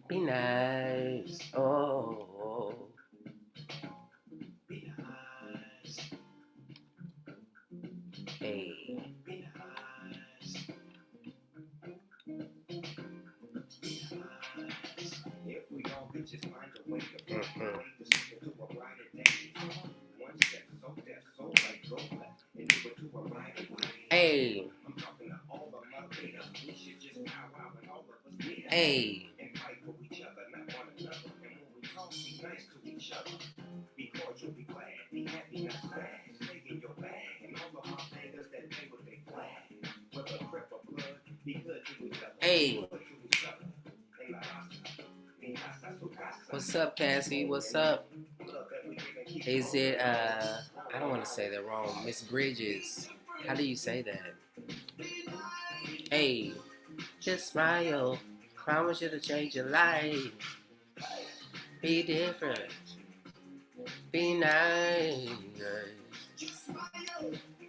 Be nice. Oh. Hey. If we all could just find a way to find a way to see it to a brighter day. One step so right, go left, and do it to a brighter way. Hey. I'm talking to all the motivators. We should just pow out and all of us meet up. Hey. And fight for each other, not one another. And when we talk, be nice to each other. Be cordial, be glad, be happy, not sad. Stay in your bag, and all of my fingers that play with their flag. Whether crip or blood, be good to each other. Hey. Be good to each other. And la raza. What's up, Cassie? What's up? Is it, I don't want to say that wrong. Miss Bridges. How do you say that? Hey, just smile. Promise you to change your life. Be different. Be nice.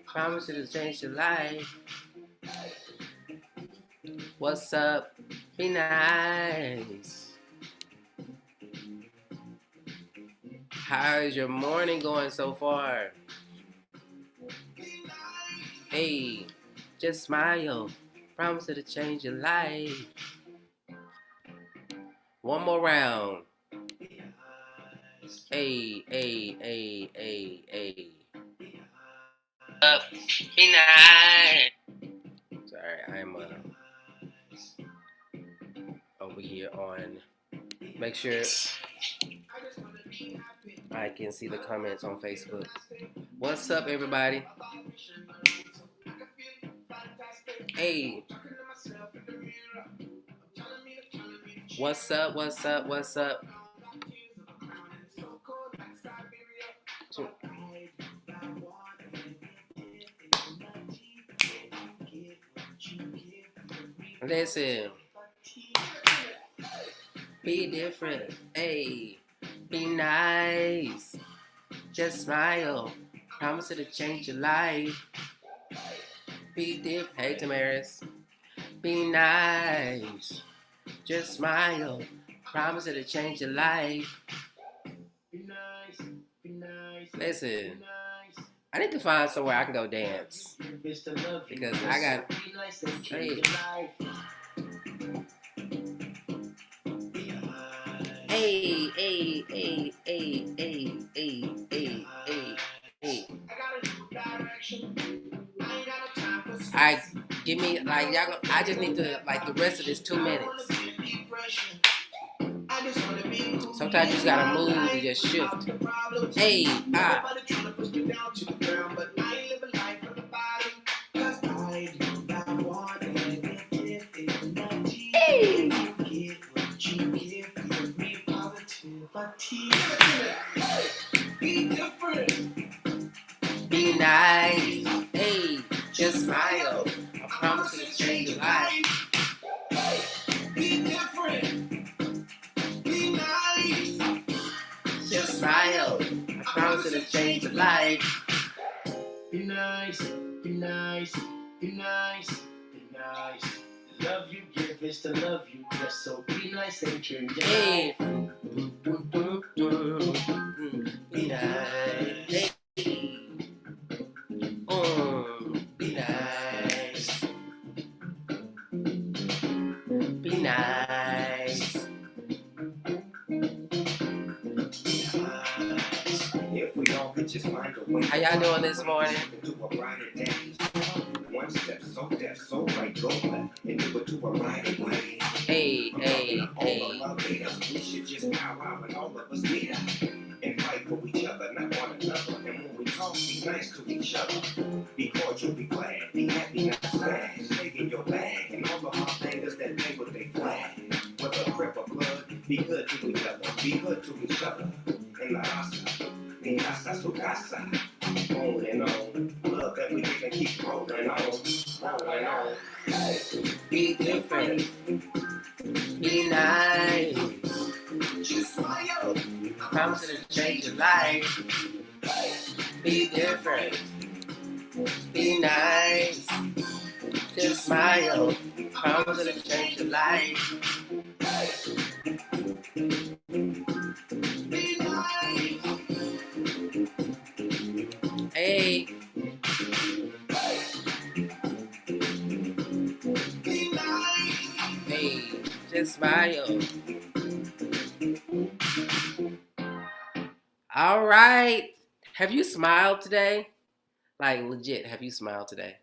Promise you to change your life. What's up? Be nice. How is your morning going so far? Hey, just smile. Promise to change your life. One more round. Hey, hey, hey, hey, hey. Up, be nice. Sorry, I'm over here on. Make sure I can see the comments on Facebook. What's up, everybody? Hey. What's up? What's up? What's up? Listen. Be different. Hey. Be nice. Just smile. Promise to change your life. Be different. Hey, Tamaris. Be nice. Just smile. Promise to change your life. Listen. I need to find somewhere I can go dance. Because I got... Hey. Hey, hey, hey, hey, hey, hey, hey, hey, hey. Alright, give me, like, y'all, I just need to, like, the rest of this 2 minutes. Sometimes you just gotta move and just shift. Hey, ah. Hey. Be different. Be nice. Hey, just smile. I promise to change your life. Be different. Be nice. Just smile. I promise to change your life. Be nice. Be nice. Be nice. Be nice. Love you, give is to love you. Just so be nice and change your life. Be nice. Be nice. Be nice. If we all could just find a way. How y'all doing this morning? One step so right, go left, and do it to a brighter way. Hey, hey, hey. We should just pow out and all of us meet up and fight for each other, not one another. And when we talk, be nice to each other. Be cordial, be glad, be happy, not sad. Stay in your bag, and all of our fingers that play with their flag. Whether crip or blood, be good to each other. Be good to each other. And la raza, mi casa, su casa. On and on. Love that we can keep rolling on. Rolling on. Be different. Be nice. Just smile. I promise to change your life. Be different. Be nice. smile. Promise to change your life. Be nice. Hey. Be nice. Hey, just smile. All right. Have you smiled today? Like, legit, have you smiled today?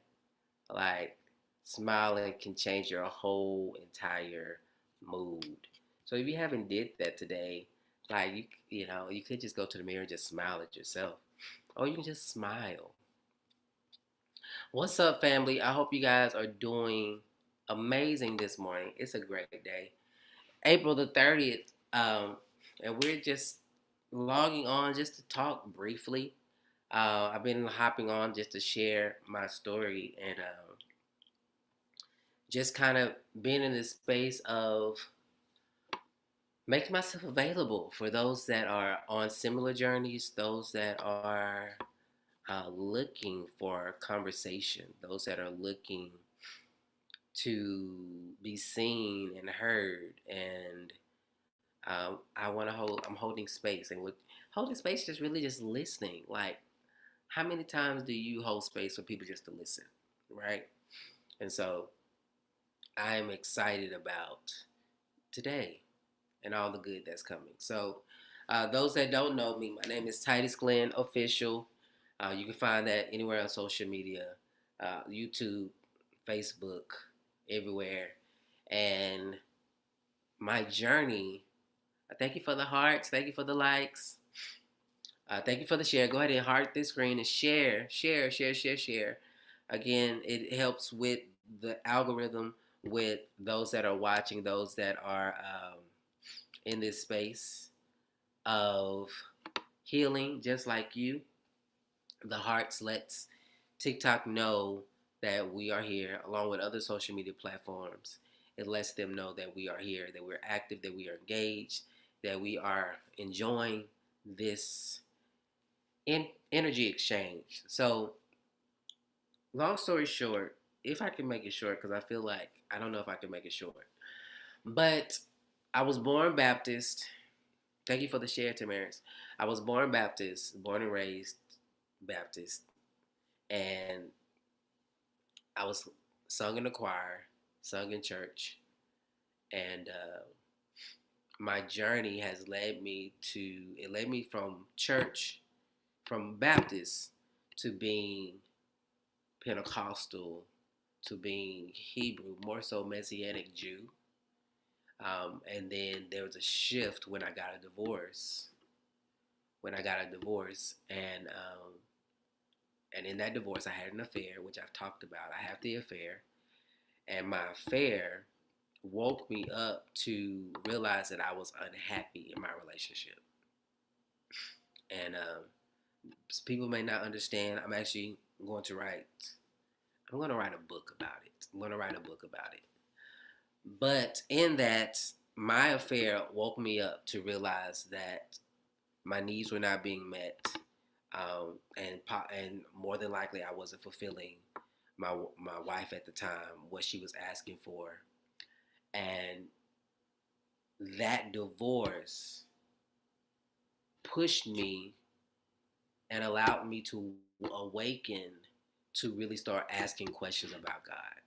Like, smiling can change your whole entire mood. So if you haven't did that today, like you could just go to the mirror and just smile at yourself, or you can just smile. What's up, family? I hope you guys are doing amazing this morning. It's a great day, April the 30th, and we're just logging on just to talk briefly. I've been hopping on just to share my story and just kind of being in this space of making myself available for those that are on similar journeys, those that are looking for conversation, those that are looking to be seen and heard. And I want to hold, I'm holding space. And with holding space, just really just listening. Like, how many times do you hold space for people just to listen, right? And so I'm excited about today and all the good that's coming. So, those that don't know me, my name is Titus Glenn Official. You can find that anywhere on social media, YouTube, Facebook, everywhere. And my journey, thank you for the hearts, thank you for the likes, thank you for the share. Go ahead and heart this screen and share, share, share, share, share. Again, it helps with the algorithm, with those that are watching, those that are in this space of healing, just like you. The hearts lets TikTok know that we are here, along with other social media platforms. It lets them know that we are here, that we're active, that we are engaged, that we are enjoying this energy exchange. So, long story short, if I can make it short, because I feel like I don't know if I can make it short, but I was born Baptist. Thank you for the share, Tamaris. I was born Baptist, born and raised Baptist, and I was sung in the choir, sung in church, and my journey has led me from church, from Baptist to being Pentecostal, to being Hebrew, more so Messianic Jew. And then there was a shift when I got a divorce. And in that divorce, I had an affair, which I've talked about. I have the affair, and my affair woke me up to realize that I was unhappy in my relationship. And people may not understand. Going to write. I'm going to write a book about it. But in that, my affair woke me up to realize that my needs were not being met, and more than likely I wasn't fulfilling my wife at the time what she was asking for, and that divorce pushed me and allowed me to awaken to really start asking questions about God,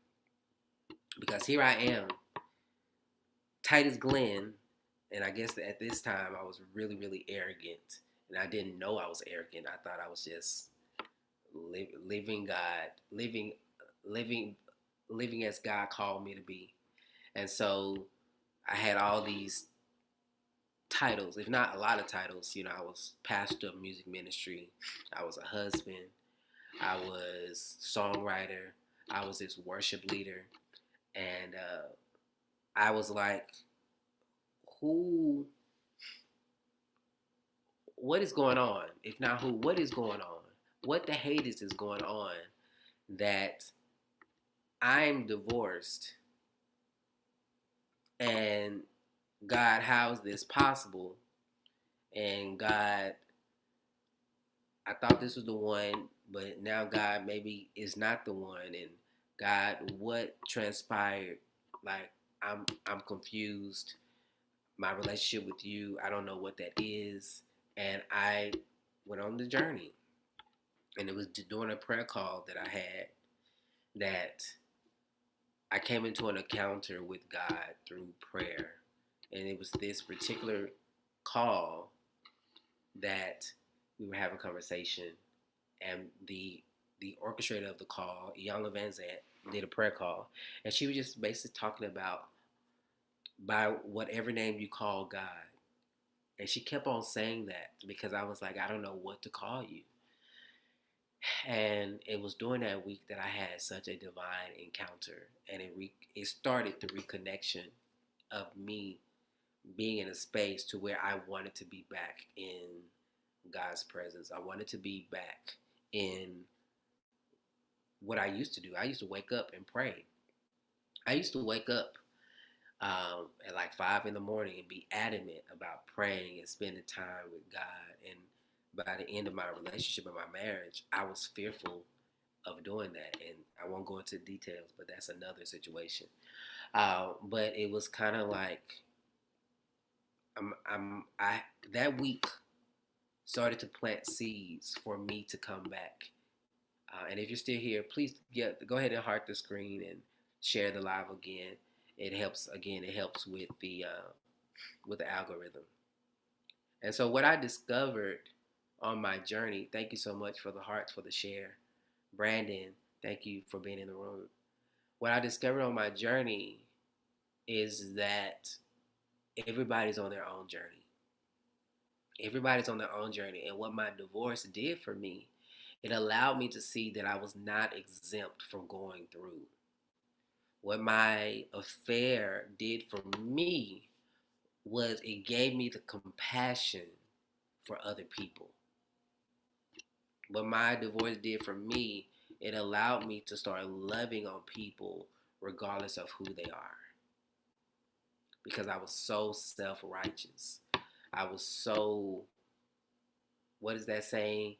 because here I am, Titus Glenn, and I guess at this time I was really, really arrogant, and I didn't know I was arrogant. I thought I was just living God, living, living as God called me to be. And so I had all these titles, if not a lot of titles. I was pastor of music ministry, I was a husband, I was songwriter, I was this worship leader, and I was like, who, what is going on? If not who, what is going on? What the haters is going on that I'm divorced, and God, how is this possible? And God, I thought this was the one, but now God maybe is not the one. And God, what transpired? Like, I'm confused. My relationship with you, I don't know what that is. And I went on the journey. And it was during a prayer call that I had that I came into an encounter with God through prayer. And it was this particular call that we were having a conversation, and the orchestrator of the call, Iyanla Van Zant, did a prayer call, and she was just basically talking about by whatever name you call God, and she kept on saying that because I was like, I don't know what to call you, and it was during that week that I had such a divine encounter, and it started the reconnection of me being in a space to where I wanted to be back in God's presence. I wanted to be back in what I used to do. I used to wake up and pray. I used to wake up at like 5 in the morning and be adamant about praying and spending time with God. And by the end of my relationship and my marriage, I was fearful of doing that. And I won't go into details, but that's another situation. But it was kind of like I that week started to plant seeds for me to come back. And if you're still here, please go ahead and heart the screen and share the live again. It helps. Again, it helps with the algorithm. And so, what I discovered on my journey. Thank you so much for the hearts for the share, Brandon. Thank you for being in the room. What I discovered on my journey is that everybody's on their own journey. Everybody's on their own journey. And what my divorce did for me, it allowed me to see that I was not exempt from going through. What my affair did for me was it gave me the compassion for other people. What my divorce did for me, it allowed me to start loving on people regardless of who they are. Because I was so self-righteous. I was so, what is that saying?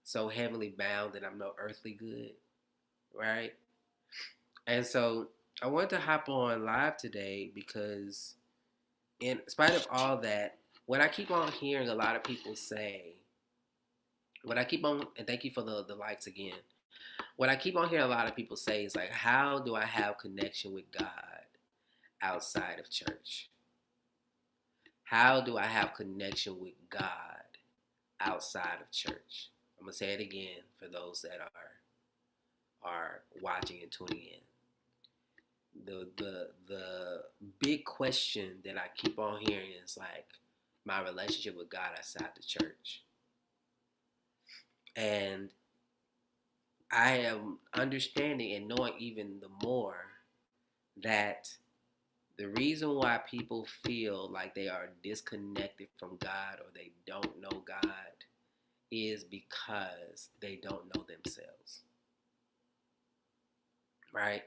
So heavenly bound that I'm no earthly good, right? And so I wanted to hop on live today because in spite of all that, what I keep on hearing a lot of people say, what I keep on, and thank you for the likes again. What I keep on hearing a lot of people say is like, how do I have connection with God outside of church? How do I have connection with God outside of church? I'm gonna say it again for those that are watching and tuning in. The big question that I keep on hearing is like my relationship with God outside the church. And I am understanding and knowing even the more that the reason why people feel like they are disconnected from God or they don't know God is because they don't know themselves. Right?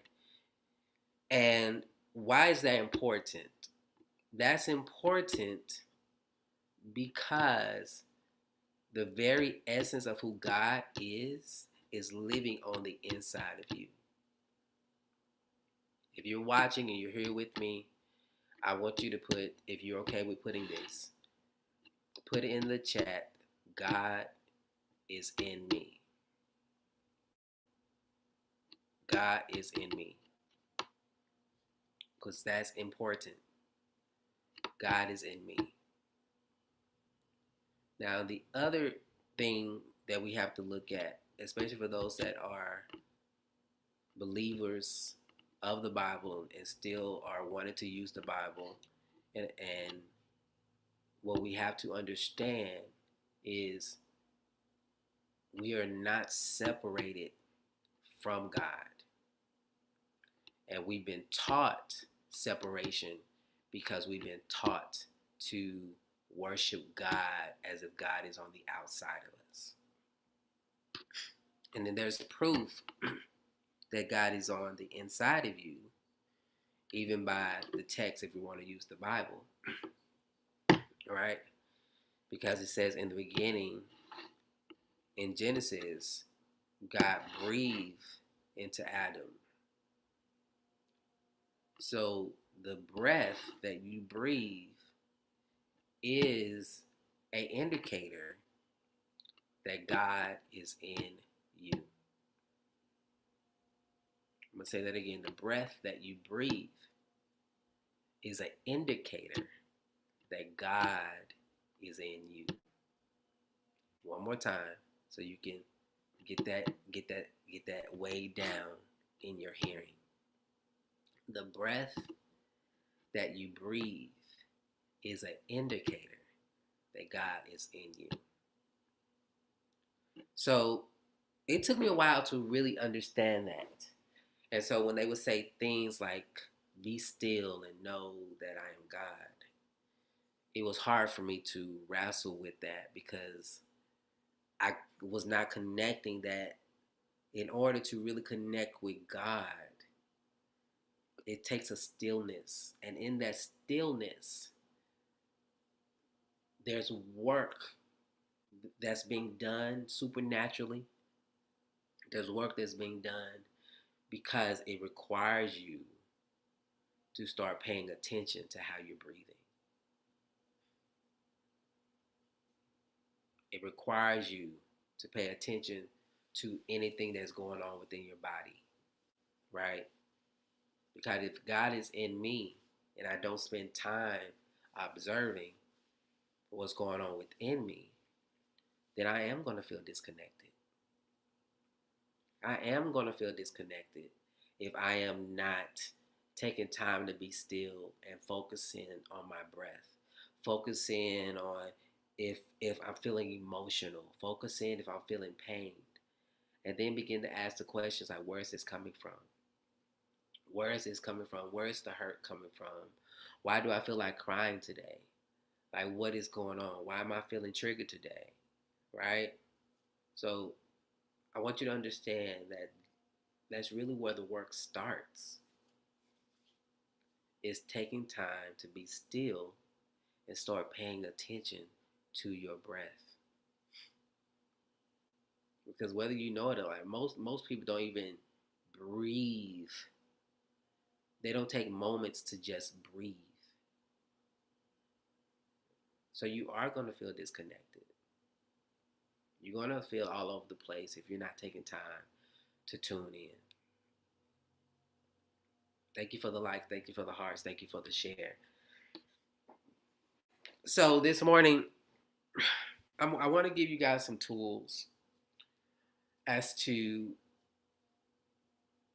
And why is that important? That's important because the very essence of who God is living on the inside of you. If you're watching and you're here with me, I want you to put, if you're okay with putting this, put it in the chat, God is in me. God is in me. Because that's important. God is in me. Now, the other thing that we have to look at, especially for those that are believers of the Bible and still are wanting to use the Bible, and what we have to understand is we are not separated from God. And we've been taught separation because we've been taught to worship God as if God is on the outside of us. And then there's proof that God is on the inside of you, even by the text if we want to use the Bible. Right? Because it says in the beginning, in Genesis, God breathed into Adam. So the breath that you breathe is an indicator that God is in you. I'm going to say that again. The breath that you breathe is an indicator that God is in you. One more time so you can get that way down in your hearing. The breath that you breathe is an indicator that God is in you. So it took me a while to really understand that. And so when they would say things like, be still and know that I am God, it was hard for me to wrestle with that because I was not connecting that. In order to really connect with God, it takes a stillness. And in that stillness, there's work that's being done supernaturally. There's work that's being done because it requires you to start paying attention to how you're breathing. It requires you to pay attention to anything that's going on within your body, right? Because if God is in me and I don't spend time observing what's going on within me, then I am going to feel disconnected. I am going to feel disconnected if I am not taking time to be still and focusing on my breath, focusing on if I'm feeling emotional, focusing if I'm feeling pain, and then begin to ask the questions like, where is this coming from? Where is this coming from? Where is the hurt coming from? Why do I feel like crying today? Like, what is going on? Why am I feeling triggered today? Right? So I want you to understand that that's really where the work starts. Is taking time to be still and start paying attention to your breath. Because whether you know it or not, most people don't even breathe. They don't take moments to just breathe. So you are going to feel disconnected. You're going to feel all over the place if you're not taking time to tune in. Thank you for the like. Thank you for the hearts. Thank you for the share. So this morning, I want to give you guys some tools as to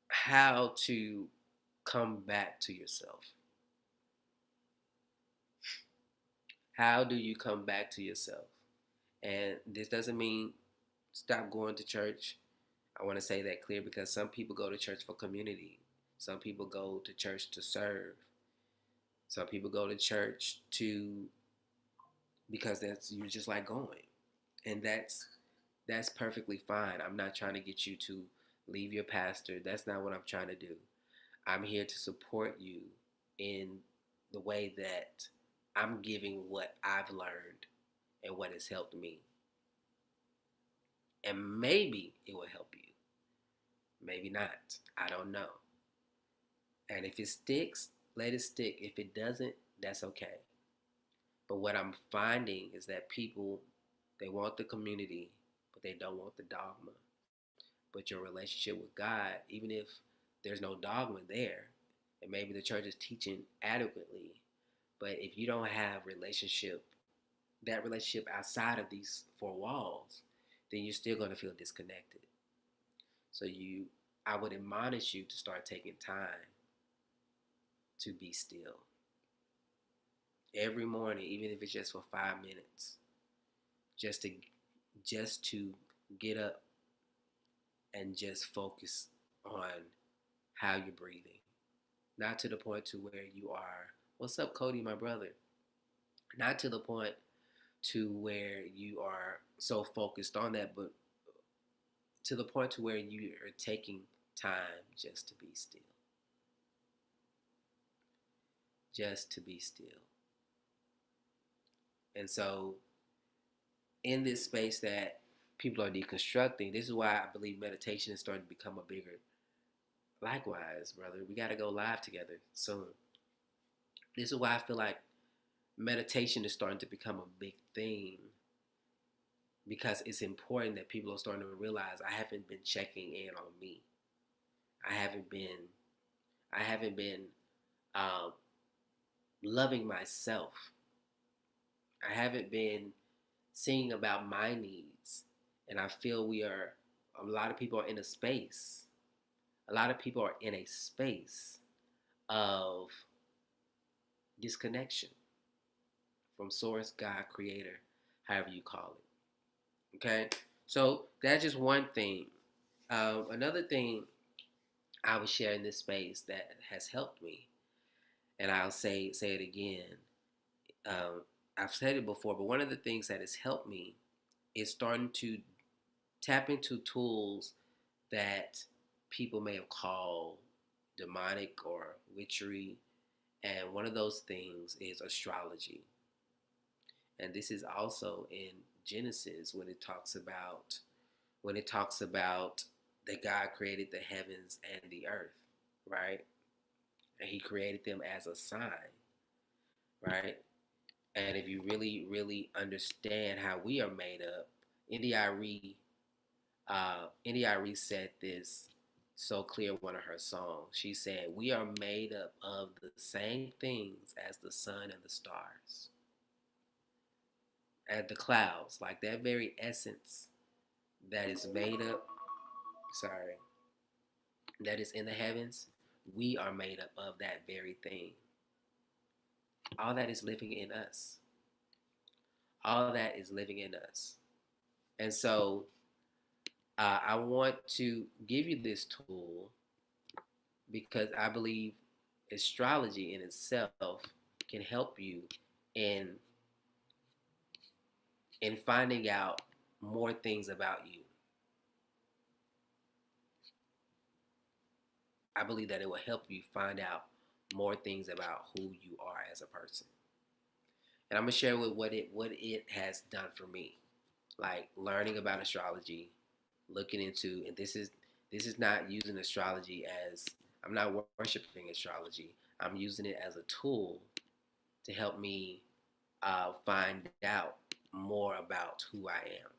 how to come back to yourself. How do you come back to yourself? And this doesn't mean stop going to church. I want to say that clear because some people go to church for community. Some people go to church to serve. Some people go to church because that's you just like going. And that's perfectly fine. I'm not trying to get you to leave your pastor. That's not what I'm trying to do. I'm here to support you in the way that I'm giving what I've learned and what has helped me. And maybe it will help you. Maybe not. I don't know. And if it sticks, let it stick. If it doesn't, that's okay. But what I'm finding is that people, they want the community, but they don't want the dogma. But your relationship with God, even if there's no dogma there, and maybe the church is teaching adequately, but if you don't have that relationship outside of these four walls, then you're still going to feel disconnected. So I would admonish you to start taking time to be still. Every morning, even if it's just for 5 minutes, just to get up and just focus on how you're breathing. Not to the point to where you are, what's up, Cody, my brother? Not to the point to where you are so focused on that, but to the point to where you are taking time just to be still. Just to be still. And so in this space that people are deconstructing, this is why I believe meditation is starting to become a bigger Likewise, brother, we got to go live together soon. This is why I feel like meditation is starting to become a big thing, because it's important that people are starting to realize I haven't been checking in on me. I haven't been I haven't been um, loving myself. I haven't been seeing about my needs. And I feel a lot of people are in a space. A lot of people are in a space of disconnection from source, God, creator, however you call it. Okay? So that's just one thing. Another thing I would share in this space that has helped me, and I'll say it again. Um, I've said it before, but one of the things that has helped me is starting to tap into tools that people may have called demonic or witchery. And one of those things is astrology. And this is also in Genesis when it talks about that God created the heavens and the earth, right? And he created them as a sign, right? And if you really, really understand how we are made up, India Arie said this so clear in one of her songs. She said, "We are made up of the same things as the sun and the stars, and the clouds, like that very essence that is made up. Sorry, that is in the heavens. We are made up of that very thing. All that is living in us. All that is living in us. And so, I want to give you this tool because I believe astrology in itself can help you in finding out more things about you. I believe that it will help you find out more things about who you are as a person. And I'm gonna share with what it has done for me. Like learning about astrology, looking into, and this is not using astrology as, I'm not worshiping astrology. I'm using it as a tool to help me find out more about who I am.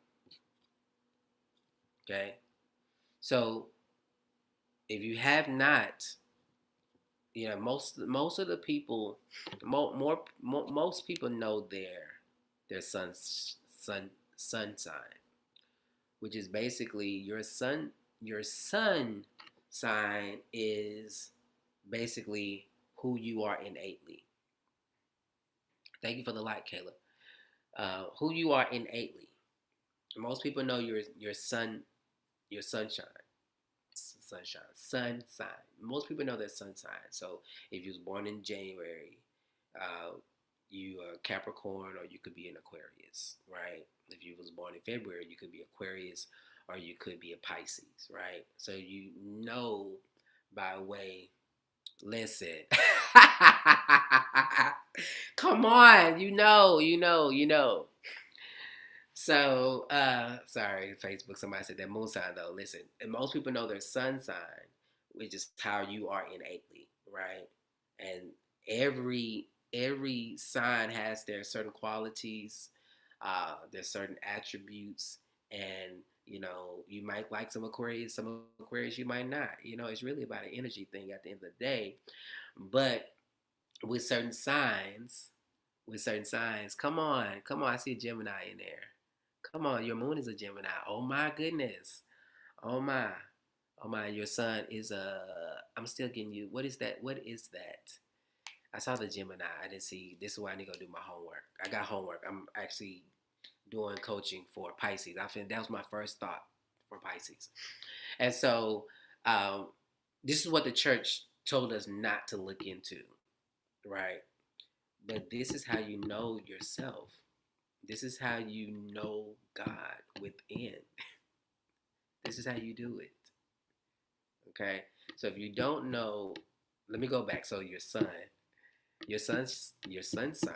Okay, so if you have not, most of the people, most people know their sun sign, which is basically your sun sign is basically who you are innately. Thank you for the light, Caleb. Who you are innately. Most people know your sun sign. Most people know their sun sign. So if you was born in January, uh, you are Capricorn, or you could be an Aquarius, right? If you was born in February, you could be Aquarius, or you could be a Pisces, right? So you know by way. Listen. Come on, you know. So, sorry, Facebook. Somebody said that moon sign though. Listen, and most people know their sun sign, which is how you are innately, right? And every sign has their certain qualities, their certain attributes, and you might like some Aquarius you might not. It's really about an energy thing at the end of the day. But with certain signs, come on, I see a Gemini in there. Come on, your moon is a Gemini. Oh my goodness. Oh my. Oh my, your sun is a. I'm still getting you. What is that? What is that? I saw the Gemini. I didn't see. This is why I need to go do my homework. I got homework. I'm actually doing coaching for Pisces. I think that was my first thought for Pisces. And so, um, this is what the church told us not to look into, right? But this is how you know yourself. This is how you know God within. This is how you do it. Okay? So if you don't know, let me go back. So your sun sign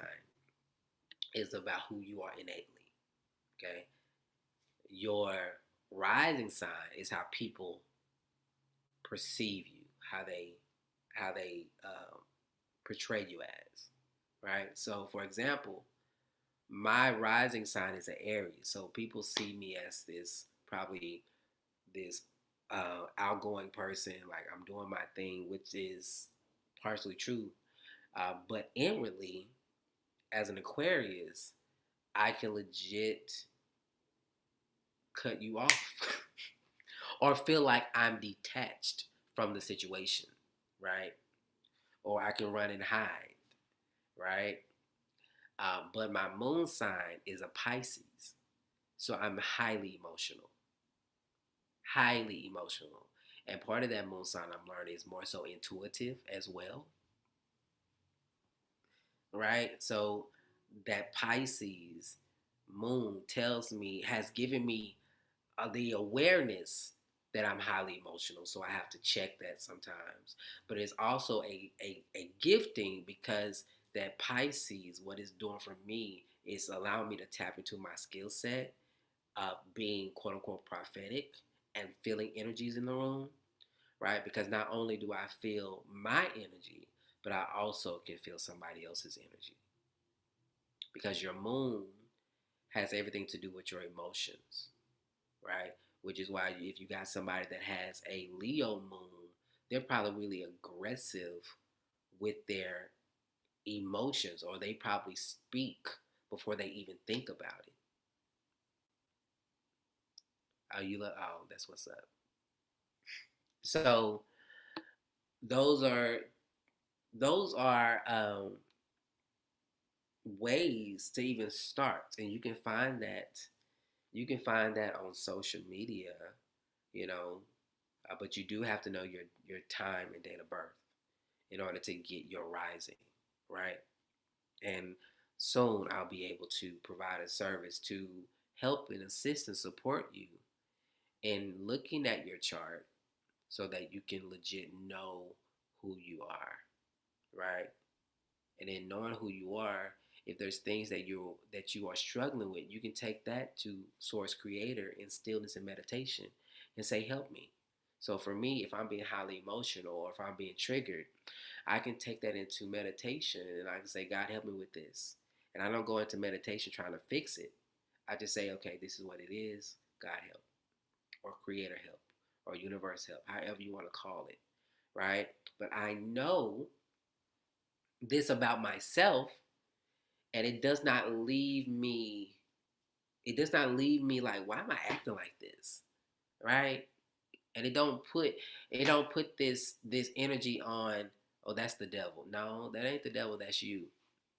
is about who you are innately. Okay? Your rising sign is how people perceive you, how they portray you as, right? So, for example, my rising sign is an Aries, so people see me as this outgoing person, like I'm doing my thing, which is partially true. But inwardly, as an Aquarius, I can legit cut you off or feel like I'm detached from the situation, right? Or I can run and hide, right? But my moon sign is a Pisces, so I'm highly emotional. And part of that moon sign I'm learning is more so intuitive as well, right? So that Pisces moon has given me the awareness that I'm highly emotional. So I have to check that sometimes. But it's also a gifting because that Pisces, what it's doing for me is allowing me to tap into my skill set of being quote unquote prophetic and feeling energies in the room, right? Because not only do I feel my energy, but I also can feel somebody else's energy. Because your moon has everything to do with your emotions, right? Which is why if you got somebody that has a Leo moon, they're probably really aggressive with their emotions, or they probably speak before they even think about it. Oh, that's what's up. So those are those are ways to even start, and you can find that on social media, you know. But you do have to know your time and date of birth in order to get your rising, right? And soon I'll be able to provide a service to help and assist and support you in looking at your chart so that you can legit know who you are, right? And then knowing who you are, if there's things that you are struggling with, you can take that to Source Creator in stillness and meditation and say, "Help me." So for me, if I'm being highly emotional or if I'm being triggered, I can take that into meditation and I can say, "God, help me with this." And I don't go into meditation trying to fix it. I just say, "Okay, this is what it is. God help, or Creator help, or Universe help, however you want to call it, right?" But I know this about myself, and it does not leave me like, why am I acting like this, right? And it don't put this energy on, oh, that's the devil. No, that ain't the devil, that's you.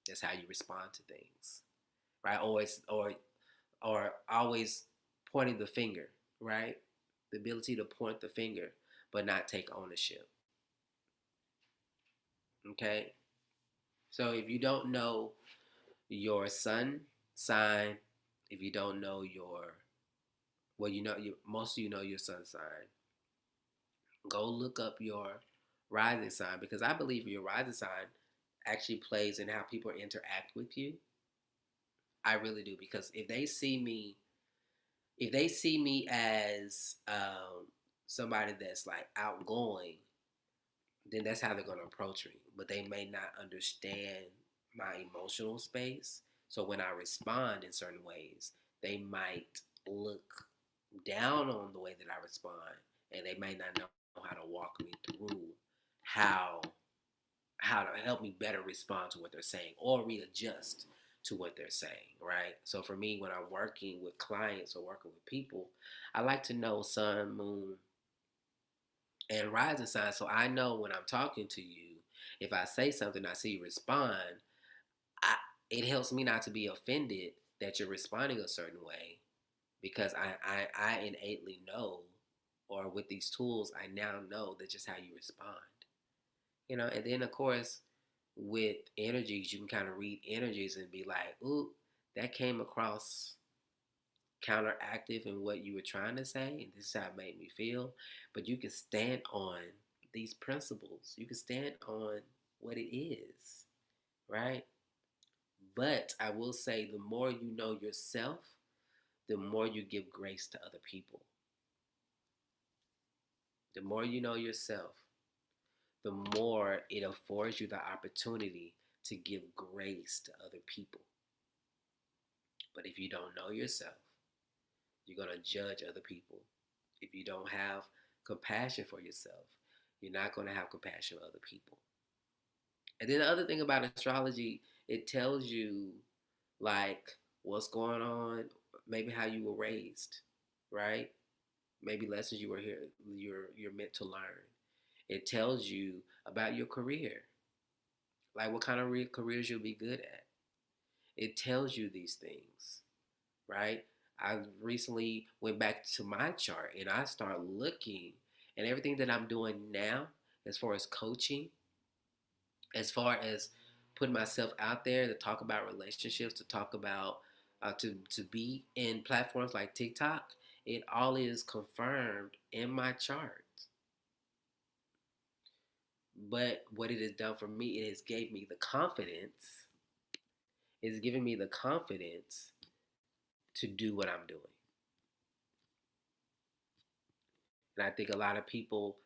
That's how you respond to things, right? Or always pointing the finger, right? The ability to point the finger but not take ownership. Okay, so if you don't know your sun sign, if you don't know most of you know your sun sign, go look up your rising sign, because I believe your rising sign actually plays in how people interact with you. I really do, because if they see me as somebody that's like outgoing, then that's how they're going to approach me. But they may not understand my emotional space. So when I respond in certain ways, they might look down on the way that I respond, and they may not know how to walk me through how how to help me better respond to what they're saying or readjust to what they're saying, right? So for me, when I'm working with clients or working with people, I like to know sun, moon, and rising sign, so I know when I'm talking to you, if I say something, I see you respond, I, it helps me not to be offended that you're responding a certain way, because I innately know, or with these tools, I now know that's just how you respond. And then of course, with energies, you can kind of read energies and be like, ooh, that came across counteractive in what you were trying to say, and this is how it made me feel. But you can stand on these principles. You can stand on what it is, right? But I will say, the more you know yourself, the more you give grace to other people. The more you know yourself, the more it affords you the opportunity to give grace to other people. But if you don't know yourself, you're going to judge other people. If you don't have compassion for yourself, you're not going to have compassion for other people. And then the other thing about astrology, it tells you like what's going on, maybe how you were raised, right? Maybe lessons you were here you're meant to learn. It tells you about your career, like what kind of careers you'll be good at. It tells you these things, right? I recently went back to my chart and I started looking, and everything that I'm doing now, as far as coaching, as far as putting myself out there to talk about relationships, to talk about to be in platforms like TikTok, it all is confirmed in my chart. But what it has done for me, it has gave me the confidence. It's giving me the confidence to do what I'm doing. And I think a lot of people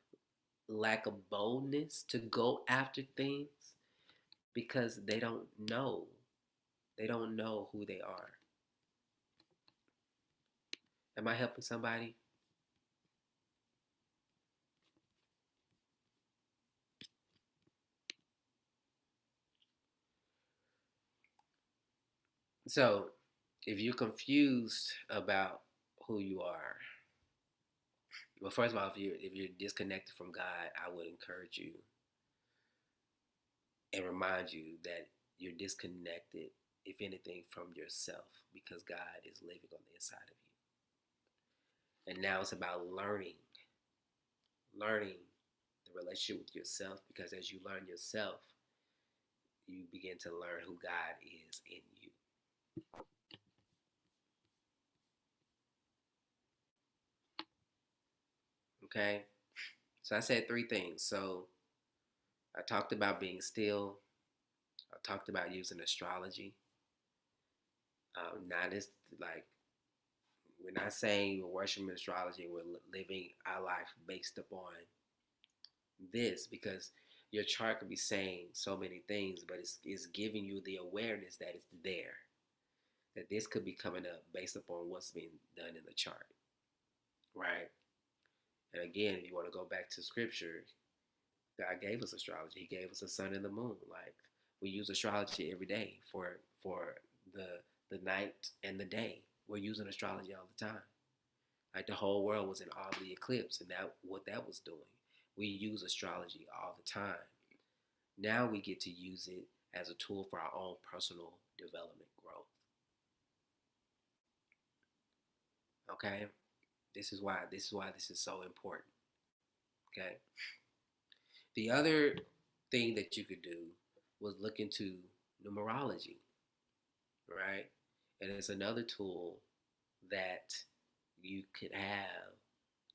lack a boldness to go after things because they don't know. They don't know who they are. Am I helping somebody? So, if you're confused about who you are, well, first of all, if you're disconnected from God, I would encourage you and remind you that you're disconnected, if anything, from yourself because God is living on the inside of you. And now it's about learning the relationship with yourself because as you learn yourself, you begin to learn who God is in you. Okay? So I said three things. So I talked about being still. I talked about using astrology. Not as like we're not saying we're worshiping astrology. We're living our life based upon this because your chart could be saying so many things, but it's giving you the awareness that it's there. That this could be coming up based upon what's being done in the chart, right? And again, if you want to go back to scripture, God gave us astrology. He gave us the sun and the moon. Like we use astrology every day for the night and the day. We're using astrology all the time. Like the whole world was in all the eclipse, and that what that was doing. We use astrology all the time. Now we get to use it as a tool for our own personal development growth. Okay? This is why this is so important. Okay? The other thing that you could do was look into numerology, right? And it's another tool that you could have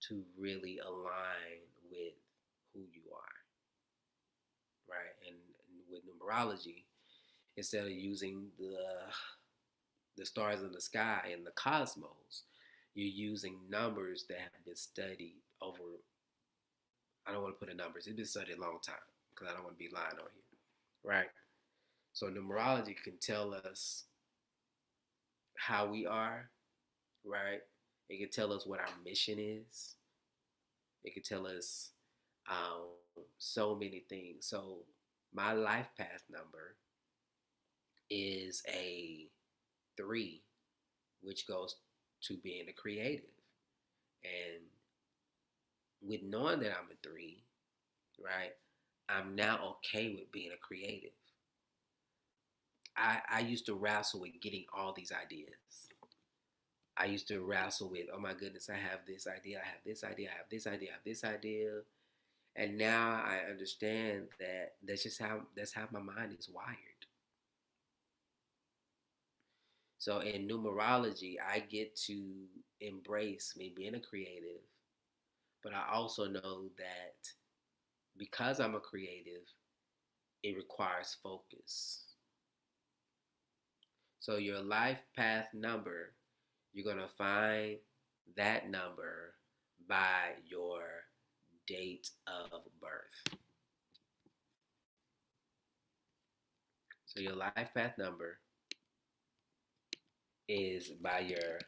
to really align with who you are, right? And with numerology, instead of using the stars in the sky and the cosmos, you're using numbers that have been studied over. I don't want to put in numbers. It's been studied a long time because I don't want to be lying on here, right? So numerology can tell us how we are, right? It can tell us what our mission is. It can tell us um, so many things. So my life path number is a 3, which goes to being a creative. And with knowing that I'm a 3, right, I'm now okay with being a creative. I used to wrestle with getting all these ideas. I used to wrestle with, oh my goodness, I have this idea, I have this idea, I have this idea, I have this idea. And now I understand that that's how my mind is wired. So in numerology, I get to embrace me being a creative, but I also know that because I'm a creative, it requires focus. So your life path number, you're going to find that number by your date of birth. So your life path number is by your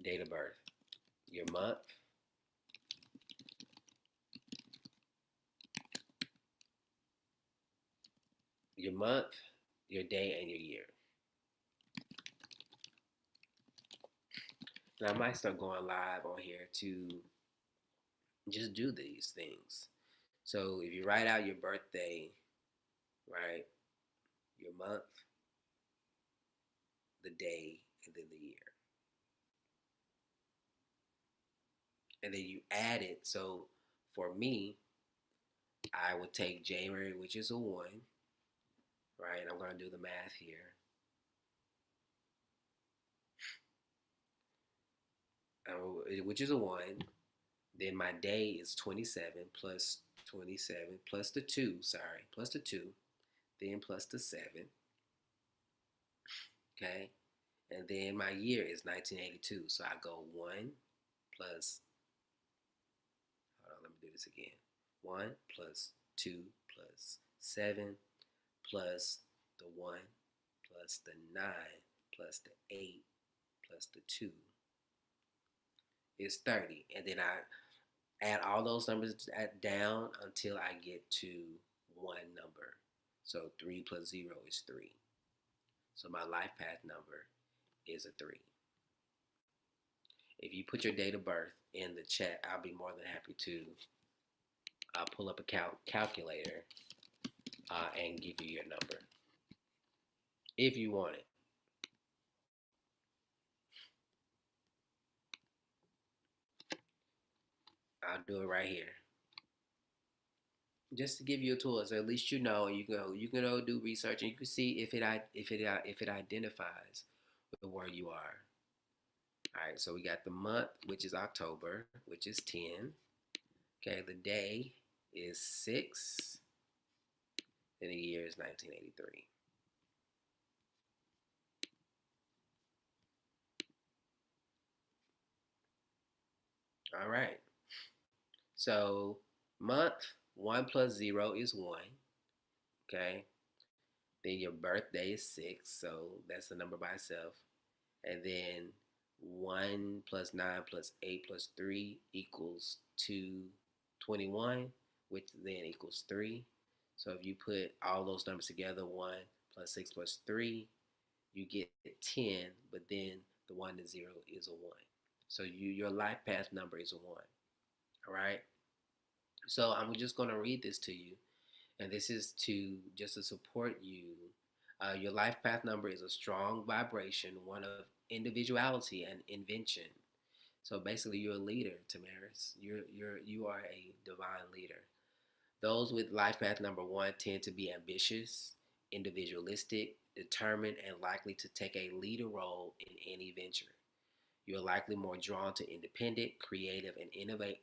date of birth, your month, your month, your day, and your year. And I might start going live on here to just do these things. So if you write out your birthday, right, your month, the day, and then the year. And then you add it. So for me, I would take January, which is a 1, right? I'm going to do the math here. Which is a 1. Then my day is 27 plus 27 plus the 2, sorry, plus the 2, then plus the 7, okay? And then my year is 1982. So I go 1 plus, hold on, let me do this again. 1 plus 2 plus 7 plus the 1 plus the 9 plus the 8 plus the 2 is 30. And then I add all those numbers down until I get to one number. So 3 plus 0 is 3. So my life path number is a 3. If you put your date of birth in the chat, I'll be more than happy to pull up a calculator and give you your number if you want it. I'll do it right here, just to give you a tool, so at least you know. You can go do research and you can see if it identifies with where you are. All right, so we got the month, which is October, which is 10. Okay, the day is 6, and the year is 1983. All right, so month, 1 plus 0 is 1. Okay, then your birthday is 6, so that's the number by itself. And then 1 plus 9 plus 8 plus 3 equals 221, which then equals 3. So if you put all those numbers together, 1 plus 6 plus 3, you get 10, but then the 1 to 0 is a 1. So your life path number is a 1. All right? So I'm just going to read this to you, and this is just to support you. Your life path number is a strong vibration, one of individuality and invention. So basically, you're a leader, Tamaris. You are a divine leader. Those with life path number 1 tend to be ambitious, individualistic, determined, and likely to take a leader role in any venture. You're likely more drawn to independent, creative, and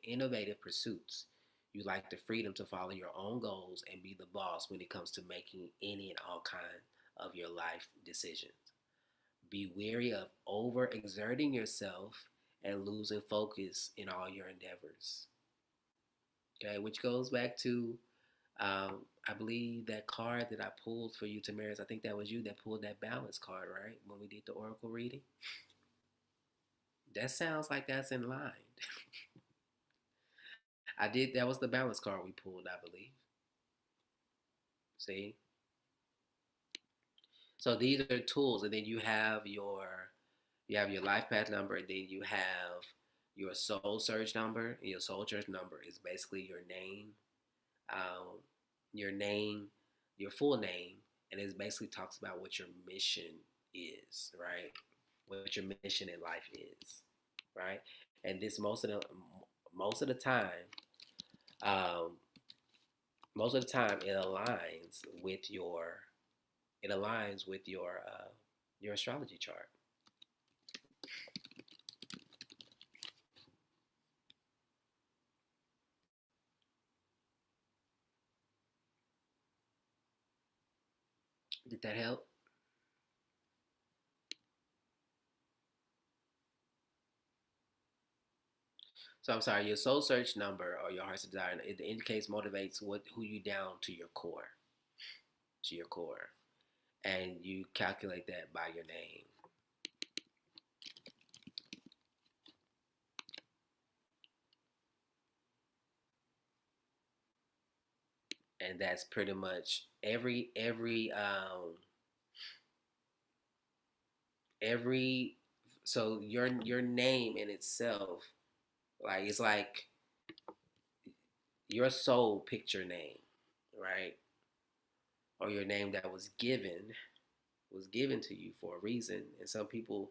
innovative pursuits. You like the freedom to follow your own goals and be the boss when it comes to making any and all kind of your life decisions. Be wary of overexerting yourself and losing focus in all your endeavors. Okay, which goes back to I believe that card that I pulled for you, Tamaris. I think that was you that pulled that balance card, right? When we did the oracle reading. That sounds like that's in line. I did. That was the balance card we pulled, I believe. See. So these are tools, and then you have your life path number, and then you have your soul search number. And your soul search number is basically um, your name, your full name, and it basically talks about what your mission is, right? What your mission in life is, right? And this most of the time, um, most of the time it aligns with your astrology chart. Did that help? So I'm sorry, your soul search number or your heart's desire, it indicates motivates who you down to your core. To your core. and you calculate that by your name. And that's pretty much every so your name in itself, like it's like your soul picked your name, right? Or your name that was given to you for a reason. And some people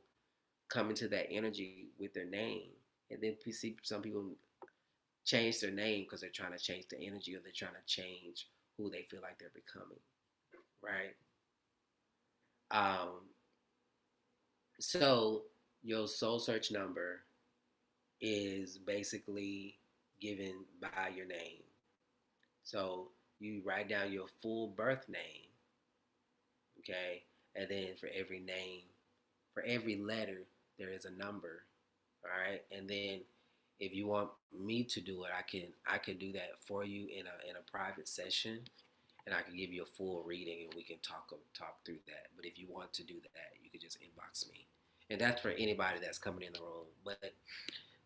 come into that energy with their name, and then you see some people change their name because they're trying to change the energy, or they're trying to change who they feel like they're becoming, right? Um, so your soul search number is basically given by your name. So you write down your full birth name, okay? And then for every letter, there is a number, all right? And then if you want me to do it, I can do that for you in a private session, and I can give you a full reading, and we can talk through that. But if you want to do that, you can just inbox me, and that's for anybody that's coming in the room. But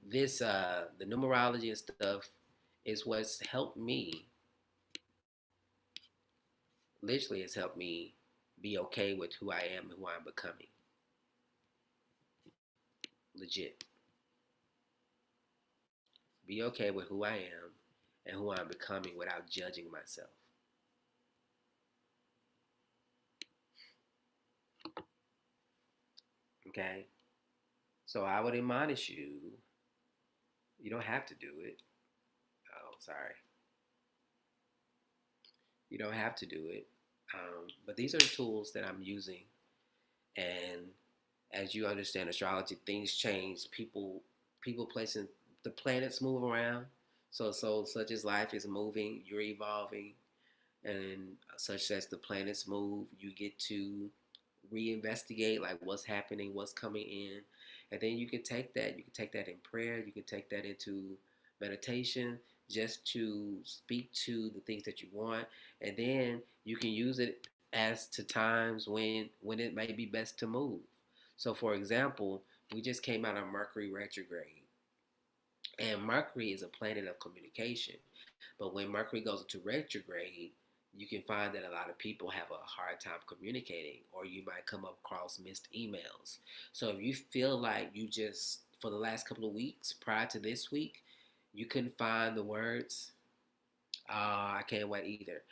this the numerology and stuff is what's helped me. Literally, it's helped me be okay with who I am and who I'm becoming. Legit, be okay with who I am and who I'm becoming without judging myself. Okay, so I would admonish you. You don't have to do it. Oh, sorry. You don't have to do it. But these are the tools that I'm using. And as you understand astrology, things change. People placing the planets move around. So such as life is moving, you're evolving, and such as the planets move, you get to reinvestigate like what's happening, what's coming in, and then you can take that in prayer, you can take that into meditation, just to speak to the things that you want, and then you can use it as to times when it may be best to move. So for example, we just came out of Mercury retrograde, and Mercury is a planet of communication. But when Mercury goes into retrograde, you can find that a lot of people have a hard time communicating, or you might come across missed emails. So if you feel like you just, for the last couple of weeks prior to this week, you couldn't find the words, I can't wait either.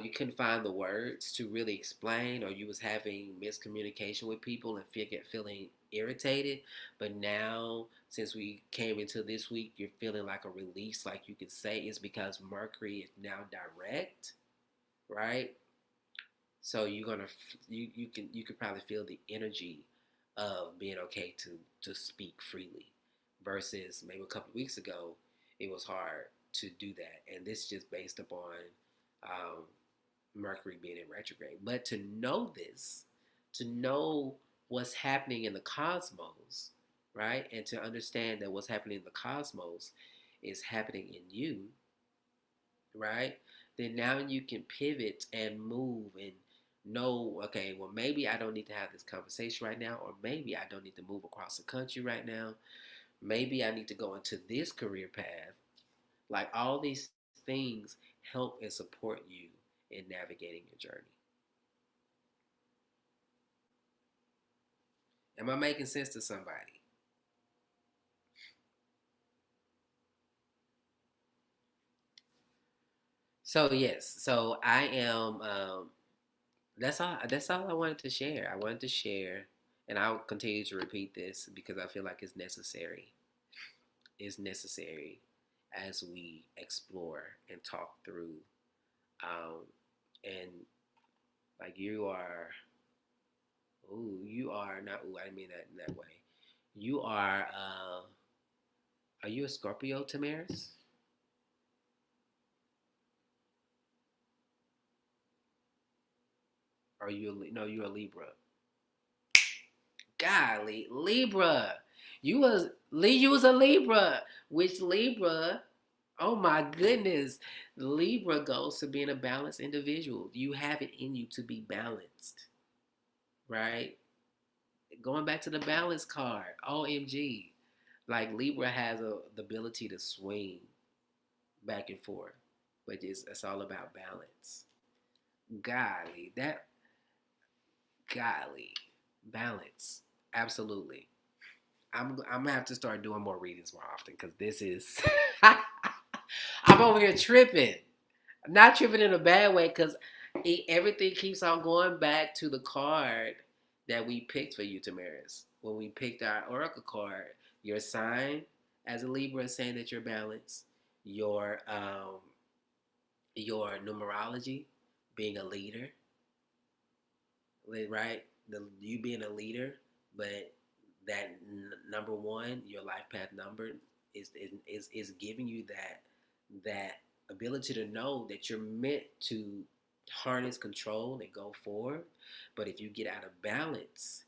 You couldn't find the words to really explain, or you was having miscommunication with people and feeling irritated. But now, since we came into this week, you're feeling like a release, like you could say, it's because Mercury is now direct, right? So you can probably feel the energy of being okay to speak freely, versus maybe a couple of weeks ago it was hard to do that, and this is just based upon um, Mercury being in retrograde. But to know this, to know what's happening in the cosmos, right, and to understand that what's happening in the cosmos is happening in you, right? Then now you can pivot and move and know, okay, well, maybe I don't need to have this conversation right now, or maybe I don't need to move across the country right now. Maybe I need to go into this career path. Like all these things help and support you in navigating your journey. Am I making sense to somebody? So yes, so I am. That's all. That's all I wanted to share. I wanted to share, and I'll continue to repeat this because I feel like it's necessary. It's necessary as we explore and talk through. Um, and like you are, ooh, you are not. Ooh, I didn't mean that in that way. You are. Are you a Scorpio, Tamaris? Are you? No, you're a Libra. Golly, Libra. You was a Libra, which Libra, oh my goodness, Libra goes to being a balanced individual. You have it in you to be balanced. right? Going back to the balance card, OMG. Like Libra has the ability to swing back and forth, but it's all about balance. Golly, golly, balance, absolutely. I'm gonna have to start doing more readings more often because this is I'm over here tripping. I'm not tripping in a bad way because everything keeps on going back to the card that we picked for you, Tamaris. When we picked our oracle card, your sign as a Libra is saying that you're balanced. Your your numerology, being a leader, right? You being a leader, but that number one, your life path number, is giving you that ability to know that you're meant to harness control and go forward. But if you get out of balance,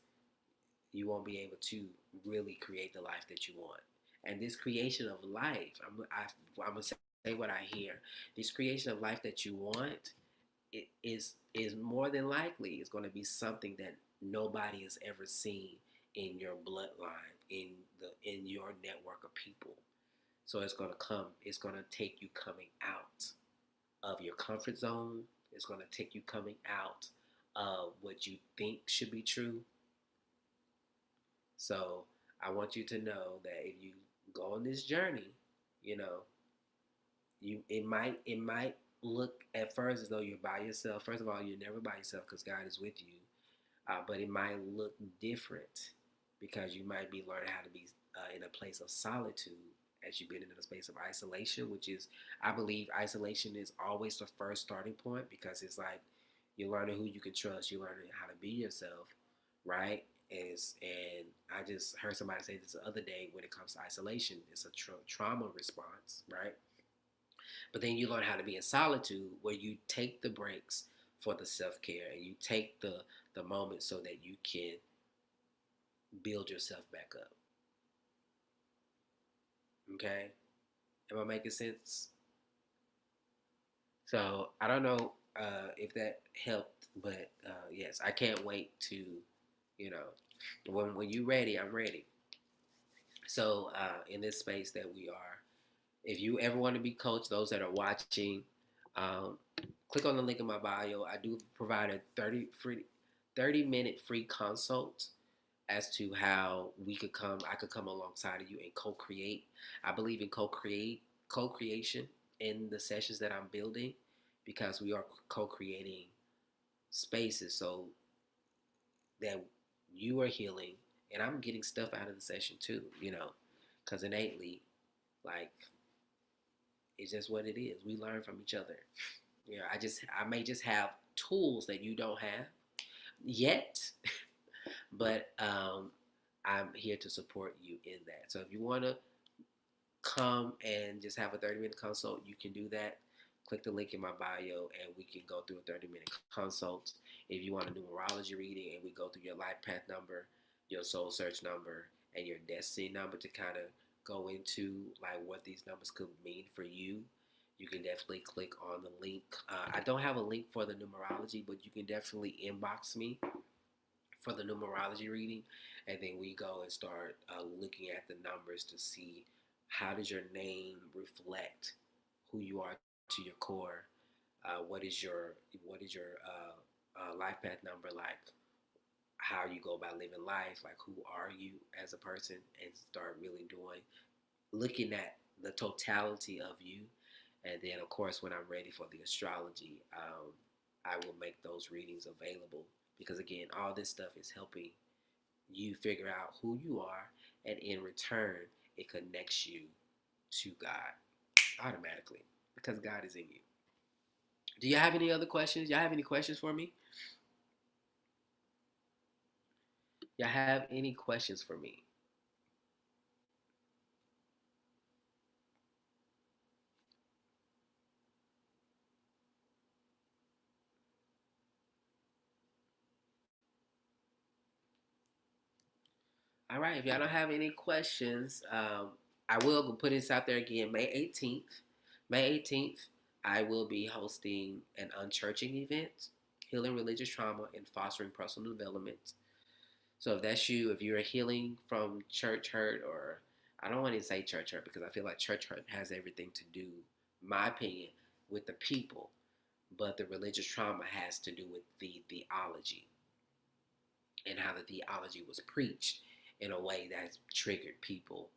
you won't be able to really create the life that you want. And this creation of life, I'm gonna say what I hear. This creation of life that you want, it is more than likely is going to be something that nobody has ever seen in your bloodline, in your network of people. So it's going to come. It's going to take you coming out of your comfort zone. It's going to take you coming out of what you think should be true. So I want you to know that if you go on this journey, you know, it might look at first as though you're by yourself. First of all, you're never by yourself because God is with you. But it might look different because you might be learning how to be in a place of solitude as you've been in a space of isolation, which is, I believe, isolation is always the first starting point because it's like you're learning who you can trust. You're learning how to be yourself, right? And I just heard somebody say this the other day when it comes to isolation, it's a trauma response, right? But then you learn how to be in solitude where you take the breaks for the self care and you take the moment so that you can build yourself back up. Okay? Am I making sense? So I don't know if that helped, but yes, I can't wait to, you know, when you're ready, I'm ready. So in this space that we are, if you ever want to be coached, those that are watching, um, click on the link in my bio. I do provide a 30-minute free consult as to how I could come alongside of you and co-create. I believe in co-creation in the sessions that I'm building because we are co-creating spaces so that you are healing and I'm getting stuff out of the session too, because innately, like, it's just what it is. We learn from each other. I may just have tools that you don't have yet, but I'm here to support you in that. So if you want to come and just have a 30-minute consult, you can do that. Click the link in my bio and we can go through a 30-minute consult. If you want a numerology reading and we go through your life path number, your soul search number, and your destiny number to kind of go into like what these numbers could mean for you, you can definitely click on the link. I don't have a link for the numerology, but you can definitely inbox me for the numerology reading, and then we go and start looking at the numbers to see how does your name reflect who you are to your core. What is your life path number, like how you go about living life, like who are you as a person, and start really looking at the totality of you. And then, of course, when I'm ready for the astrology, I will make those readings available because, again, all this stuff is helping you figure out who you are, and in return, it connects you to God automatically because God is in you. Do you have any other questions? Y'all have any questions for me? Y'all have any questions for me? All right. If y'all don't have any questions, I will put this out there again. May 18th. May 18th, I will be hosting an unchurching event. healing religious trauma and fostering personal development. So if that's you, if you're healing from church hurt, or I don't want to say church hurt because I feel like church hurt has everything to do, my opinion, with the people, but the religious trauma has to do with the theology and how the theology was preached in a way that's triggered people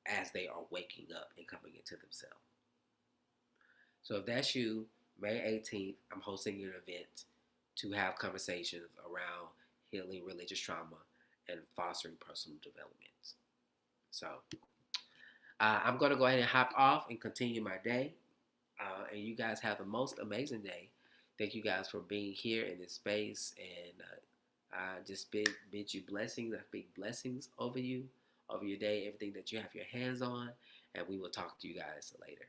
as they are waking up and coming into themselves. So if that's you, May 18th, I'm hosting an event to have conversations around healing religious trauma and fostering personal development. So I'm going to go ahead and hop off and continue my day. And you guys have the most amazing day. Thank you guys for being here in this space. And I just bid you blessings. I speak blessings over you, over your day, everything that you have your hands on. And we will talk to you guys later.